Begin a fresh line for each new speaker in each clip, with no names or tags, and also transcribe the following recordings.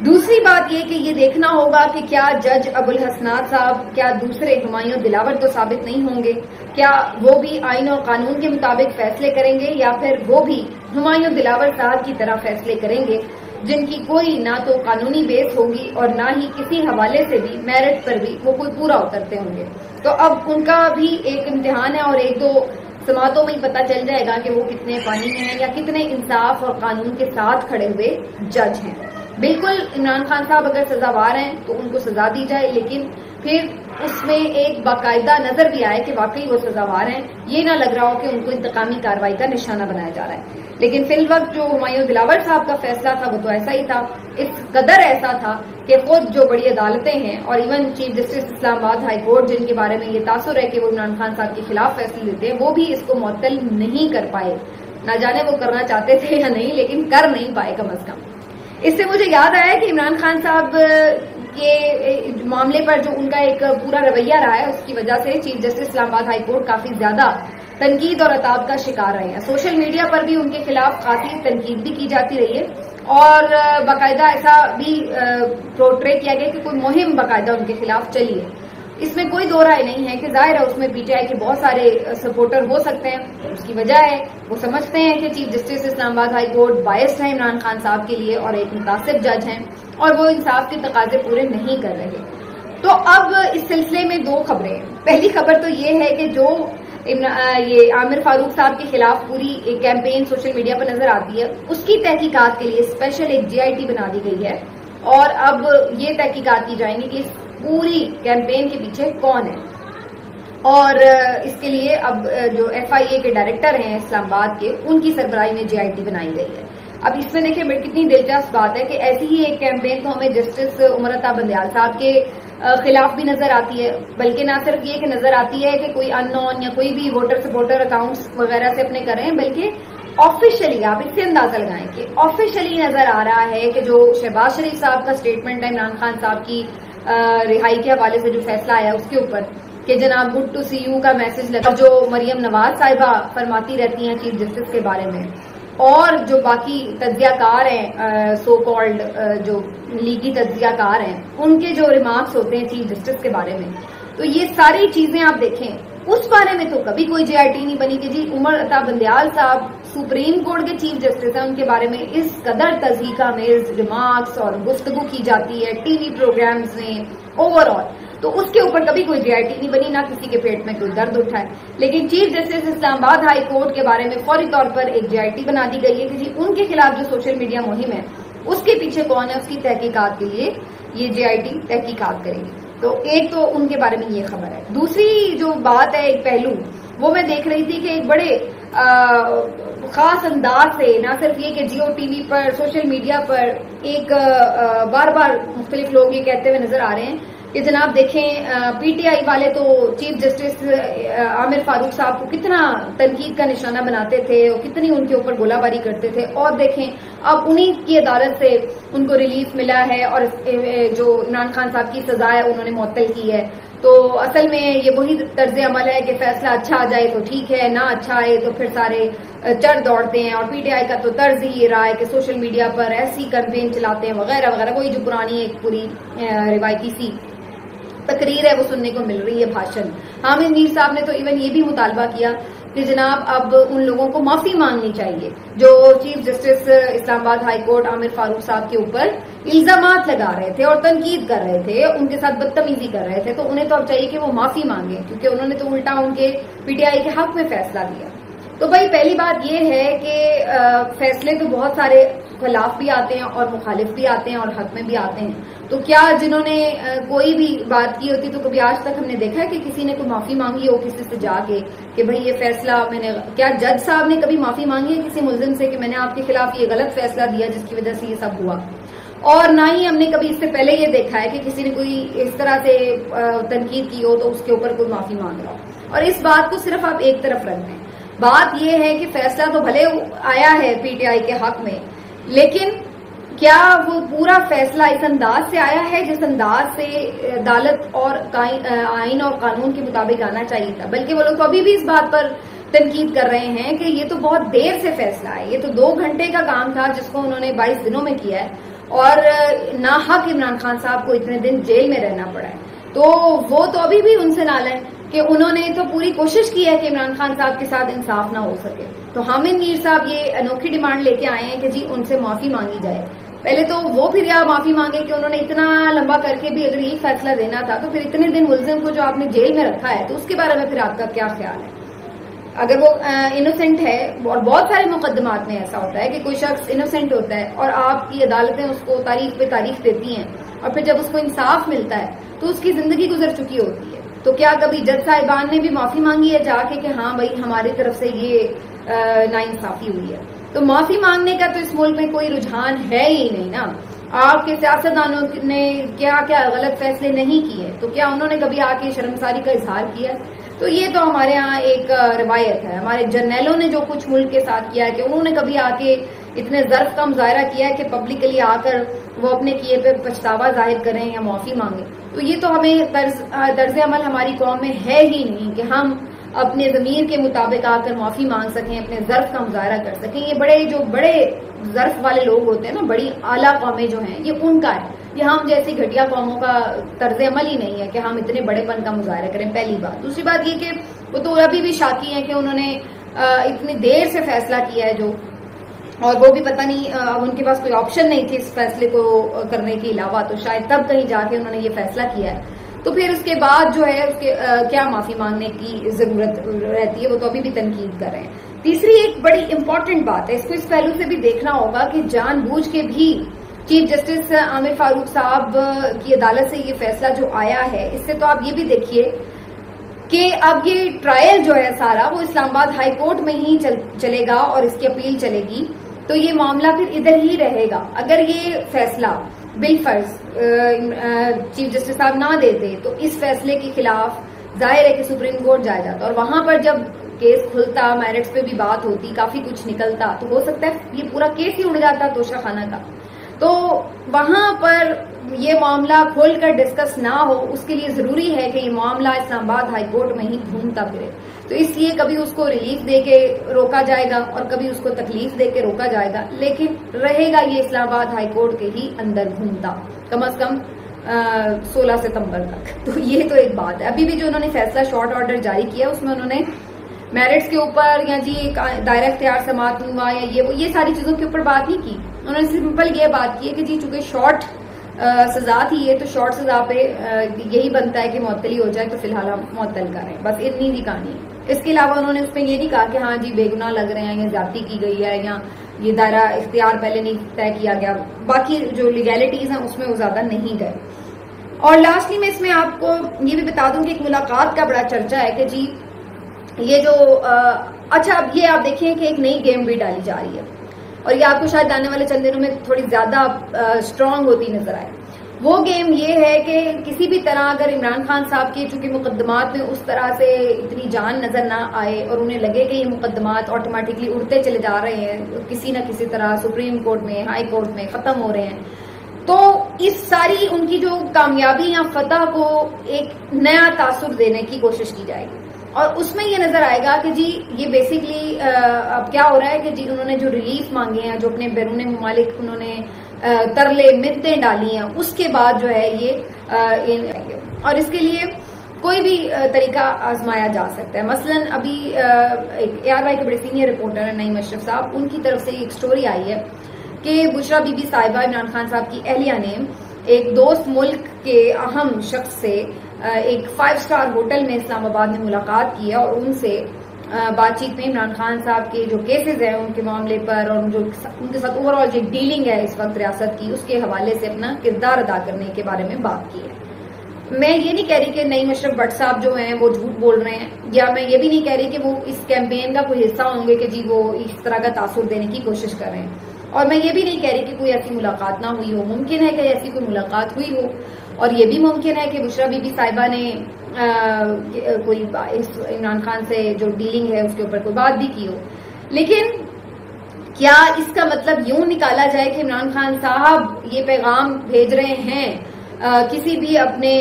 دوسری بات یہ کہ یہ دیکھنا ہوگا کہ کیا جج ابوالحسنات صاحب کیا دوسرے ہمایوں دلاور تو ثابت نہیں ہوں گے، کیا وہ بھی آئین اور قانون کے مطابق فیصلے کریں گے یا پھر وہ بھی ہمایوں دلاور صاحب کی طرح فیصلے کریں گے جن کی کوئی نہ تو قانونی بیس ہوگی اور نہ ہی کسی حوالے سے بھی میرٹ پر بھی وہ کوئی پورا اترتے ہوں گے۔ تو اب ان کا بھی ایک امتحان ہے اور ایک دو سماعتوں میں ہی پتہ چل جائے گا کہ وہ کتنے پانی میں ہیں یا کتنے انصاف اور قانون کے ساتھ کھڑے ہوئے جج ہیں۔ بالکل عمران خان صاحب اگر سزاوار ہیں تو ان کو سزا دی جائے، لیکن پھر اس میں ایک باقاعدہ نظر بھی آئے کہ واقعی وہ سزاوار ہیں، یہ نہ لگ رہا ہو کہ ان کو انتقامی کارروائی کا نشانہ بنایا جا رہا ہے۔ لیکن فی الوقت جو ہمایوں دلاور صاحب کا فیصلہ تھا وہ تو ایسا ہی تھا، اس قدر ایسا تھا کہ خود جو بڑی عدالتیں ہیں اور ایون چیف جسٹس اسلام آباد ہائی کورٹ جن کے بارے میں یہ تاثر ہے کہ وہ عمران خان صاحب کے خلاف فیصلے لیتے ہیں، وہ بھی اس کو معطل نہیں کر پائے۔ نہ جانے وہ کرنا چاہتے تھے یا نہیں، لیکن کر نہیں پائے کم از کم۔ اس سے مجھے یاد آیا کہ عمران خان صاحب کے معاملے پر جو ان کا ایک پورا رویہ رہا ہے، اس کی وجہ سے چیف جسٹس اسلام آباد ہائی کورٹ کافی زیادہ تنقید اور عتاب کا شکار رہے ہیں۔ سوشل میڈیا پر بھی ان کے خلاف خاصی تنقید بھی کی جاتی رہی ہے اور باقاعدہ ایسا بھی پورٹرے کیا گیا کہ کوئی مہم باقاعدہ ان کے خلاف چلی ہے۔ اس میں کوئی دو رائے نہیں ہے کہ ظاہر ہے اس میں پی ٹی آئی کے بہت سارے سپورٹر ہو سکتے ہیں، اس کی وجہ ہے وہ سمجھتے ہیں کہ چیف جسٹس اسلام آباد ہائی کورٹ بائسڈ ہے عمران خان صاحب کے لیے اور ایک متاثر جج ہیں اور وہ انصاف کے تقاضے پورے نہیں کر رہے۔ تو اب اس سلسلے میں دو خبریں ہیں۔ پہلی خبر تو یہ ہے کہ جو یہ عامر فاروق صاحب کے خلاف پوری ایک کیمپین سوشل میڈیا پر نظر آتی ہے، اس کی تحقیقات کے لیے اسپیشل ایک جی آئی ٹی بنا دی گئی ہے اور اب یہ تحقیقات کی جائیں گی کہ اس پوری کیمپین کے پیچھے کون ہے، اور اس کے لیے اب جو ایف آئی اے کے ڈائریکٹر ہیں اسلام آباد کے، ان کی سربراہی میں جی آئی ٹی بنائی گئی ہے۔ اب اس میں دیکھیں کتنی دلچسپ بات ہے کہ ایسی ہی ایک کیمپین تو ہمیں جسٹس عمر عطا بندیال صاحب کے خلاف بھی نظر آتی ہے، بلکہ نہ صرف یہ کہ نظر آتی ہے کہ کوئی ان نون یا کوئی بھی ووٹر سپورٹر اکاؤنٹس وغیرہ سے اپنے کر رہے ہیں، بلکہ آفیشلی آپ اس سے اندازہ لگائیں کہ آفیشلی نظر آ رہا ہے کہ جو شہباز شریف صاحب کا اسٹیٹمنٹ ہے عمران خان صاحب کی رہائی کے حوالے سے جو فیصلہ آیا اس کے اوپر کہ جناب گڈ ٹو سی یو کا میسج لگا، جو مریم نواز صاحبہ فرماتی رہتی ہیں چیف جسٹس کے بارے میں، اور جو باقی تجزیہ کار ہیں سو کالڈ جو لیگی تجزیہ کار ہیں، ان کے جو ریمارکس ہوتے ہیں چیف جسٹس کے بارے میں، تو یہ ساری چیزیں آپ دیکھیں اس بارے میں تو کبھی کوئی جے آئی ٹی نہیں بنی کہ جی عمر عطا بندیال صاحب سپریم کورٹ کے چیف جسٹس ہیں، ان کے بارے میں اس قدر تضحیک آمیز ریمارکس اور گفتگو کی جاتی ہے ٹی وی پروگرامز میں اوور آل، تو اس کے اوپر کبھی کوئی جے آئی ٹی نہیں بنی، نہ کسی کے پیٹ میں کوئی درد اٹھا ہے۔ لیکن چیف جسٹس اسلام آباد ہائی کورٹ کے بارے میں فوری طور پر ایک جے آئی ٹی بنا دی گئی ہے کہ جی ان کے خلاف جو سوشل میڈیا مہم ہے اس کے پیچھے کون ہے، اس کی تحقیقات کے لیے یہ جے آئی ٹی تحقیقات کرے گی۔ تو ایک تو ان کے بارے میں یہ خبر ہے۔ دوسری جو بات ہے، ایک پہلو وہ میں دیکھ رہی تھی کہ ایک بڑے خاص انداز سے نہ صرف یہ کہ جیو ٹی وی پر سوشل میڈیا پر ایک بار بار مختلف لوگ یہ کہتے ہوئے نظر آ رہے ہیں کہ جناب دیکھیں پی ٹی آئی والے تو چیف جسٹس عامر فاروق صاحب کو کتنا تنقید کا نشانہ بناتے تھے اور کتنی ان کے اوپر گولہ باری کرتے تھے، اور دیکھیں اب انہی کی عدالت سے ان کو ریلیف ملا ہے اور جو عمران خان صاحب کی سزا ہے انہوں نے معطل کی ہے۔ تو اصل میں یہ وہی طرز عمل ہے کہ فیصلہ اچھا آ جائے تو ٹھیک ہے، نہ اچھا آئے تو پھر سارے چڑھ دوڑتے ہیں، اور پی ٹی آئی کا تو طرز ہی یہ رہا ہے کہ سوشل میڈیا پر ایسی کیمپین چلاتے ہیں وغیرہ وغیرہ، وہی جو پرانی ایک پوری روایتی سی تقریر ہے وہ سننے کو مل رہی ہے، بھاشن۔ حامد میر صاحب نے تو ایون یہ بھی مطالبہ کیا کہ جناب اب ان لوگوں کو معافی مانگنی چاہیے جو چیف جسٹس اسلام آباد ہائی کورٹ عامر فاروق صاحب کے اوپر الزامات لگا رہے تھے اور تنقید کر رہے تھے، ان کے ساتھ بدتمیزی کر رہے تھے، تو انہیں تو اب چاہیے کہ وہ معافی مانگیں، کیونکہ انہوں نے تو الٹا ان کے پی ٹی آئی کے حق میں فیصلہ لیا۔ تو بھائی پہلی بات یہ ہے کہ فیصلے تو بہت سارے خلاف بھی آتے ہیں اور مخالف بھی آتے ہیں اور حق میں بھی آتے ہیں، تو کیا جنہوں نے کوئی بھی بات کی ہوتی تو کبھی آج تک ہم نے دیکھا ہے کہ کسی نے کوئی معافی مانگی ہو کسی سے جا کے کہ بھائی یہ فیصلہ میں نے، کیا جج صاحب نے کبھی معافی مانگی ہے کسی ملزم سے کہ میں نے آپ کے خلاف یہ غلط فیصلہ دیا جس کی وجہ سے یہ سب ہوا؟ اور نہ ہی ہم نے کبھی اس سے پہلے یہ دیکھا ہے کہ کسی نے کوئی اس طرح سے تنقید کی ہو تو اس کے اوپر کوئی معافی مانگ رہا ہو۔ اور اس بات کو صرف آپ ایک طرف رکھ دیں، بات یہ ہے کہ فیصلہ تو بھلے آیا ہے پی ٹی آئی کے حق میں، لیکن کیا وہ پورا فیصلہ اس انداز سے آیا ہے جس انداز سے عدالت اور آئین اور قانون کے مطابق آنا چاہیے تھا؟ بلکہ وہ لوگ تو ابھی بھی اس بات پر تنقید کر رہے ہیں کہ یہ تو بہت دیر سے فیصلہ ہے، یہ تو 2 گھنٹے کا کام تھا جس کو انہوں نے 22 دنوں میں کیا ہے، اور ناحق عمران خان صاحب کو اتنے دن جیل میں رہنا پڑا ہے. تو وہ تو ابھی بھی ان سے نالا ہے کہ انہوں نے تو پوری کوشش کی ہے کہ عمران خان صاحب کے ساتھ انصاف نہ ہو سکے. تو حامد میر صاحب یہ انوکھی ڈیمانڈ لے کے آئے ہیں کہ جی ان سے معافی مانگی جائے. پہلے تو وہ پھر یا معافی مانگے کہ انہوں نے اتنا لمبا کر کے بھی اگر یہ فیصلہ دینا تھا تو پھر اتنے دن ملزم کو جو آپ نے جیل میں رکھا ہے تو اس کے بارے میں پھر آپ کا کیا خیال ہے؟ اگر وہ انوسینٹ ہے، اور بہت سارے مقدمات میں ایسا ہوتا ہے کہ کوئی شخص انوسینٹ ہوتا ہے اور آپ کی عدالتیں اس کو تاریخ پہ تاریخ دیتی ہیں اور پھر جب اس کو انصاف ملتا ہے تو اس کی زندگی گزر چکی ہوتی ہے. تو کیا کبھی جج صاحبان نے بھی معافی مانگی ہے جا کے کہ ہاں بھائی ہماری طرف سے یہ ناانصافی ہوئی ہے؟ تو معافی مانگنے کا تو اس ملک میں کوئی رجحان ہے ہی نہیں نا. آپ کے سیاستدانوں نے کیا کیا غلط فیصلے نہیں کیے، تو کیا انہوں نے کبھی آ کے شرمساری کا اظہار کیا؟ تو یہ تو ہمارے ہاں ایک روایت ہے. ہمارے جرنیلوں نے جو کچھ ملک کے ساتھ کیا ہے کہ انہوں نے کبھی آ کے اتنے ظرف کا مظاہرہ کیا ہے کہ پبلکلی آ کر وہ اپنے کیے پہ پچھتاوا ظاہر کریں یا معافی مانگیں. تو یہ تو ہمیں طرز عمل ہماری قوم میں ہے ہی نہیں کہ ہم اپنے ضمیر کے مطابق آ کر معافی مانگ سکیں، اپنے ظرف کا مظاہرہ کر سکیں. یہ بڑے ظرف والے لوگ ہوتے ہیں نا، بڑی اعلیٰ قومیں جو ہیں یہ ان کا ہے. یہ ہم جیسی گھٹیا قوموں کا طرز عمل ہی نہیں ہے کہ ہم اتنے بڑے پن کا مظاہرہ کریں. پہلی بات. دوسری بات یہ کہ وہ تو ابھی بھی شاکی ہیں کہ انہوں نے اتنی دیر سے فیصلہ کیا ہے جو، اور وہ بھی پتہ نہیں اب ان کے پاس کوئی آپشن نہیں تھی اس فیصلے کو کرنے کے علاوہ، تو شاید تب کہیں جا کے انہوں نے یہ فیصلہ کیا ہے. تو پھر اس کے بعد جو ہے اس کے کیا معافی مانگنے کی ضرورت رہتی ہے؟ وہ تو ابھی بھی تنقید کر رہے ہیں. تیسری ایک بڑی امپورٹنٹ بات ہے، اس کو اس پہلو سے بھی دیکھنا ہوگا کہ جان بوجھ کے بھی چیف جسٹس عامر فاروق صاحب کی عدالت سے یہ فیصلہ جو آیا ہے، اس سے تو آپ یہ بھی دیکھیے کہ اب یہ ٹرائل جو ہے سارا وہ اسلام آباد ہائی کورٹ میں ہی چلے گا اور اس کی اپیل چلے گی. تو یہ معاملہ پھر ادھر ہی رہے گا. اگر یہ فیصلہ بالفرض چیف جسٹس صاحب نہ دیتے تو اس فیصلے کے خلاف ظاہر ہے کہ سپریم کورٹ جایا جاتا، اور وہاں پر جب کیس کھلتا، میرٹس پہ بھی بات ہوتی، کافی کچھ نکلتا، تو ہو سکتا ہے یہ پورا کیس ہی اڑ جاتا توشہ خانہ کا. تو وہاں پر یہ معاملہ کھول کر ڈسکس نہ ہو، اس کے لیے ضروری ہے کہ یہ معاملہ اسلام آباد ہائی کورٹ میں ہی گھومتا پھرے. تو اس لیے کبھی اس کو ریلیف دے کے روکا جائے گا اور کبھی اس کو تکلیف دے کے روکا جائے گا، لیکن رہے گا یہ اسلام آباد ہائی کورٹ کے ہی اندر گھومتا کم از کم 16 ستمبر تک. تو یہ تو ایک بات ہے. ابھی بھی جو انہوں نے فیصلہ شارٹ آرڈر جاری کیا اس میں انہوں نے میرٹس کے اوپر یا جی دائرہ اختیار سماعت ہوا یا یہ ساری چیزوں کے اوپر بات نہیں کی. انہوں نے سمپل یہ بات کی ہے کہ جی چونکہ شارٹ سزا تھی ہے تو شارٹ سزا پہ یہی بنتا ہے کہ معطلی ہو جائے، تو فی الحال ہم معطل کریں، بس اتنی ہی کہانی ہے. اس کے علاوہ انہوں نے اس میں یہ نہیں کہا کہ ہاں جی بے گناہ لگ رہے ہیں یا زیادتی کی گئی ہے یا یہ دائرہ اختیار پہلے نہیں طے کیا گیا. باقی جو لیگیلٹیز ہیں اس میں وہ زیادہ نہیں گئے. اور لاسٹلی میں اس میں آپ کو یہ بھی بتا دوں کہ ایک ملاقات کا بڑا چرچا ہے کہ جی یہ جو اچھا اب یہ آپ دیکھیں کہ ایک نئی گیم بھی ڈالی جا رہی ہے اور یہ آپ کو شاید آنے والے چند دنوں میں تھوڑی زیادہ اسٹرانگ ہوتی نظر آئے. وہ گیم یہ ہے کہ کسی بھی طرح اگر عمران خان صاحب کے چونکہ مقدمات میں اس طرح سے اتنی جان نظر نہ آئے اور انہیں لگے کہ یہ مقدمات آٹومیٹکلی اڑتے چلے جا رہے ہیں کسی نہ کسی طرح سپریم کورٹ میں، ہائی کورٹ میں ختم ہو رہے ہیں، تو اس ساری ان کی جو کامیابی یا فتح کو ایک نیا تاثر دینے کی کوشش کی جائے گی. اور اس میں یہ نظر آئے گا کہ جی یہ بیسکلی اب کیا ہو رہا ہے کہ جی انہوں نے جو ریلیف مانگے ہیں، جو اپنے بیرون ممالک انہوں نے ترلے منتیں ڈالی ہیں، اس کے بعد جو ہے یہ اور اس کے لیے کوئی بھی طریقہ آزمایا جا سکتا ہے. مثلا ابھی ARY کے بڑے سینئر رپورٹر ہیں نعیم اشرف صاحب، ان کی طرف سے ایک سٹوری آئی ہے کہ بشرا بی بی صاحبہ عمران خان صاحب کی اہلیہ نے ایک دوست ملک کے اہم شخص سے ایک 5 اسٹار ہوٹل میں اسلام آباد میں ملاقات کی ہے اور ان سے بات چیت میں عمران خان صاحب کے جو کیسز ہیں ان کے معاملے پر اور جو ان کے ساتھ اوور آل جو ڈیلنگ ہے اس وقت ریاست کی، اس کے حوالے سے اپنا کردار ادا کرنے کے بارے میں بات کی ہے. میں یہ نہیں کہہ رہی کہ نعیم اشرف بٹ صاحب جو ہیں وہ جھوٹ بول رہے ہیں، یا میں یہ بھی نہیں کہہ رہی کہ وہ اس کیمپین کا کوئی حصہ ہوں گے کہ جی وہ اس طرح کا تاثر دینے کی کوشش کر رہے ہیں. اور میں یہ بھی نہیں کہہ رہی کہ کوئی ایسی ملاقات نہ ہوئی ہو. ممکن ہے کہ ایسی کوئی ملاقات ہوئی ہو، اور یہ بھی ممکن ہے کہ بشرا بی بی صاحبہ نے کوئی عمران خان سے جو ڈیلنگ ہے اس کے اوپر کوئی بات بھی کی ہو. لیکن کیا اس کا مطلب یوں نکالا جائے کہ عمران خان صاحب یہ پیغام بھیج رہے ہیں کسی بھی اپنے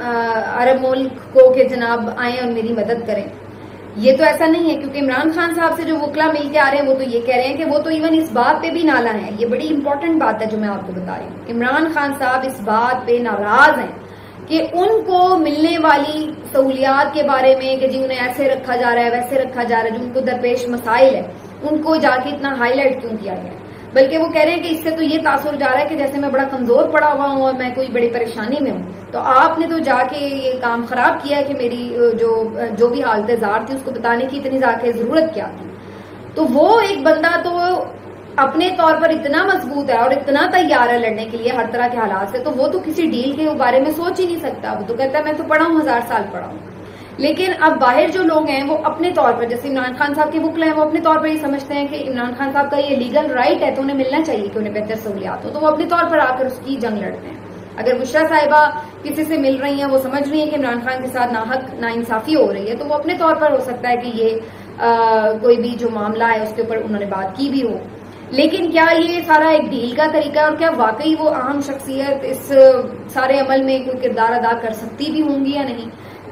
عرب ملک کو کہ جناب آئیں اور میری مدد کریں؟ یہ تو ایسا نہیں ہے، کیونکہ عمران خان صاحب سے جو وکلا مل کے آ رہے ہیں وہ تو یہ کہہ رہے ہیں کہ وہ تو ایون اس بات پہ بھی نالا ہیں. یہ بڑی امپورٹنٹ بات ہے جو میں آپ کو بتا رہی ہوں. عمران خان صاحب اس بات پہ ناراض ہیں کہ ان کو ملنے والی سہولیات کے بارے میں کہ جی انہیں ایسے رکھا جا رہا ہے ویسے رکھا جا رہا ہے، جو ان کو درپیش مسائل ہے ان کو جا کے اتنا ہائی لائٹ کیوں کیا گیا ہے. بلکہ وہ کہہ رہے ہیں کہ اس سے تو یہ تاثر جا رہا ہے کہ جیسے میں بڑا کمزور پڑا ہوا ہوں اور میں کوئی بڑی پریشانی میں ہوں. تو آپ نے تو جا کے یہ کام خراب کیا ہے کہ میری جو بھی حالت زار تھی اس کو بتانے کی اتنی جا کے ضرورت کیا تھی. تو وہ ایک بندہ تو اپنے طور پر اتنا مضبوط ہے اور اتنا تیار ہے لڑنے کے لیے ہر طرح کے حالات سے، تو وہ تو کسی ڈیل کے بارے میں سوچ ہی نہیں سکتا. وہ تو کہتا ہے میں تو پڑھا ہوں 1000 سال پڑھا ہوں. لیکن اب باہر جو لوگ ہیں وہ اپنے طور پر، جیسے عمران خان صاحب کے وکلا ہیں، وہ اپنے طور پر یہ سمجھتے ہیں کہ عمران خان صاحب کا یہ لیگل رائٹ ہے تو انہیں ملنا چاہیے کہ انہیں بہتر سہولیات ہو، تو وہ اپنے طور پر آ کر اس کی جنگ لڑتے ہیں. اگر بشرا صاحبہ کسی سے مل رہی ہیں، وہ سمجھ رہی ہیں کہ عمران خان کے ساتھ ناحق ناانصافی ہو رہی ہے، تو وہ اپنے طور پر ہو سکتا ہے کہ یہ کوئی بھی جو معاملہ ہے اس کے اوپر انہوں نے بات کی بھی ہو. لیکن کیا یہ سارا ایک ڈیل کا طریقہ ہے، اور کیا واقعی وہ اہم شخصیت اس سارے عمل میں کوئی کردار ادا کر سکتی بھی ہوں گی یا نہیں؟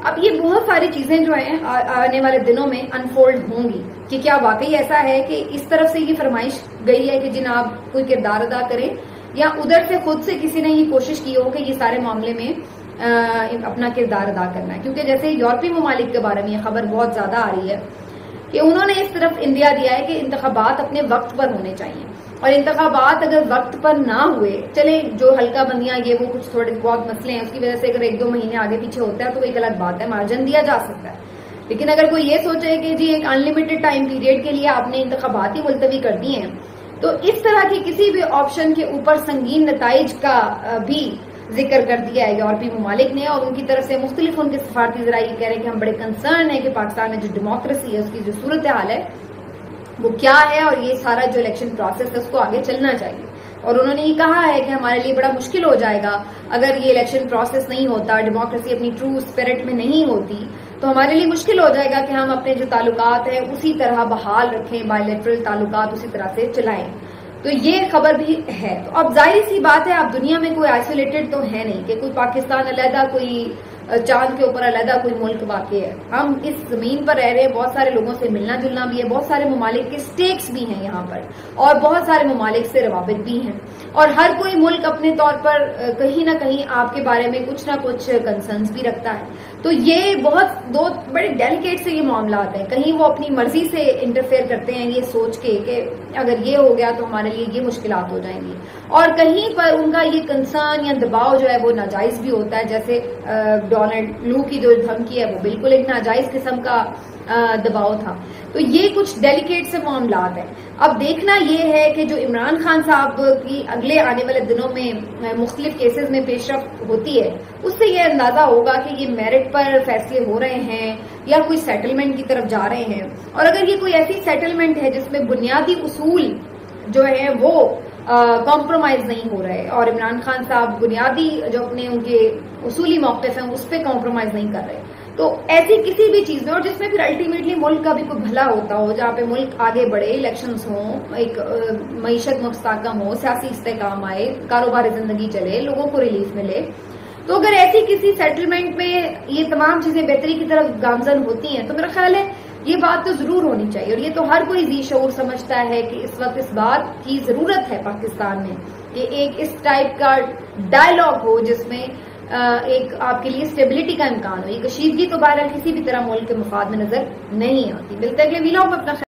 اب یہ بہت ساری چیزیں جو ہیں آنے والے دنوں میں انفولڈ ہوں گی کہ کیا واقعی ایسا ہے کہ اس طرف سے یہ فرمائش گئی ہے کہ جناب کوئی کردار ادا کریں، یا ادھر سے خود سے کسی نے یہ کوشش کی ہو کہ یہ سارے معاملے میں اپنا کردار ادا کرنا ہے. کیونکہ جیسے یورپی ممالک کے بارے میں یہ خبر بہت زیادہ آ رہی ہے کہ انہوں نے اس طرف اندیا دیا ہے کہ انتخابات اپنے وقت پر ہونے چاہیے، اور انتخابات اگر وقت پر نہ ہوئے، چلے جو حلقہ بندیاں یہ وہ کچھ تھوڑے بہت مسئلے ہیں اس کی وجہ سے اگر 1-2 مہینے آگے پیچھے ہوتا ہے تو وہ ایک الگ بات ہے، مارجن دیا جا سکتا ہے. لیکن اگر کوئی یہ سوچے کہ جی ایک انلمیٹڈ ٹائم پیریڈ کے لیے آپ نے انتخابات ہی ملتوی کر دی ہیں، تو اس طرح کی کسی بھی آپشن کے اوپر سنگین نتائج کا بھی ذکر کر دیا ہے یورپی ممالک نے. اور ان کی طرف سے مختلف ان کے سفارتی ذرائع یہ کہہ رہے ہیں کہ ہم بڑے کنسرن ہیں کہ پاکستان میں جو ڈیموکریسی ہے اس کی جو صورتحال ہے وہ کیا ہے، اور یہ سارا جو الیکشن پروسیس ہے اس کو آگے چلنا چاہیے. اور انہوں نے یہ کہا ہے کہ ہمارے لیے بڑا مشکل ہو جائے گا اگر یہ الیکشن پروسیس نہیں ہوتا، ڈیموکریسی اپنی ٹرو اسپرٹ میں نہیں ہوتی، تو ہمارے لیے مشکل ہو جائے گا کہ ہم اپنے جو تعلقات ہیں اسی طرح بحال رکھیں، بائیلیٹرل تعلقات اسی طرح سے چلائیں. تو یہ خبر بھی ہے. تو اب ظاہر سی بات ہے اب دنیا میں کوئی آئسولیٹڈ تو ہے نہیں کہ کوئی پاکستان علیحدہ، کوئی چاند کے اوپر علیحدہ کوئی ملک واقع ہے. ہم اس زمین پر رہ رہے ہیں، بہت سارے لوگوں سے ملنا جلنا بھی ہے، بہت سارے ممالک کے سٹیکس بھی ہیں یہاں پر، اور بہت سارے ممالک سے روابط بھی ہیں، اور ہر کوئی ملک اپنے طور پر کہیں نہ کہیں آپ کے بارے میں کچھ نہ کچھ کنسرنز بھی رکھتا ہے. تو یہ دو بڑے ڈیلیکیٹ سے یہ معاملات ہیں. کہیں وہ اپنی مرضی سے انٹرفیئر کرتے ہیں یہ سوچ کے کہ اگر یہ ہو گیا تو ہمارے لیے یہ مشکلات ہو جائیں گی، اور کہیں پر ان کا یہ کنسرن یا دباؤ جو ہے وہ ناجائز بھی ہوتا ہے. جیسے ڈونلڈ لو کی جو دھمکی ہے وہ بالکل ایک ناجائز قسم کا دباؤ تھا. تو یہ کچھ ڈیلیکیٹ سے معاملات ہیں. اب دیکھنا یہ ہے کہ جو عمران خان صاحب کی اگلے آنے والے دنوں میں مختلف کیسز میں پیش رفت ہوتی ہے، اس سے یہ اندازہ ہوگا کہ یہ میرٹ پر فیصلے ہو رہے ہیں یا کوئی سیٹلمنٹ کی طرف جا رہے ہیں. اور اگر یہ کوئی ایسی سیٹلمنٹ ہے جس میں بنیادی اصول جو ہے وہ کمپرومائز نہیں ہو رہے اور عمران خان صاحب بنیادی جو اپنے ان کے اصولی موقف ہیں اس پہ کمپرومائز نہیں کر رہے، تو ایسی کسی بھی چیز میں، اور جس میں پھر الٹیمیٹلی ملک کا بھی کوئی بھلا ہوتا ہو، جہاں پہ ملک آگے بڑھے، الیکشنز ہوں، ایک معیشت مستحکم ہو، سیاسی استحکام آئے، کاروباری زندگی چلے، لوگوں کو ریلیف ملے، تو اگر ایسی کسی سیٹلمنٹ میں یہ تمام چیزیں بہتری کی طرف گامزن ہوتی ہیں تو میرا خیال ہے یہ بات تو ضرور ہونی چاہیے. اور یہ تو ہر کوئی ذی شعور سمجھتا ہے کہ اس وقت اس بات کی ضرورت ہے پاکستان میں کہ ایک اس ٹائپ کا ڈائلاگ ہو جس میں ایک آپ کے لیے اسٹیبلٹی کا امکان ہو. یہ کشیدگی تو بہرحال کسی بھی طرح ملک کے مفاد میں نظر نہیں آتی. ملتے اگلے ویلاگ میں اپنا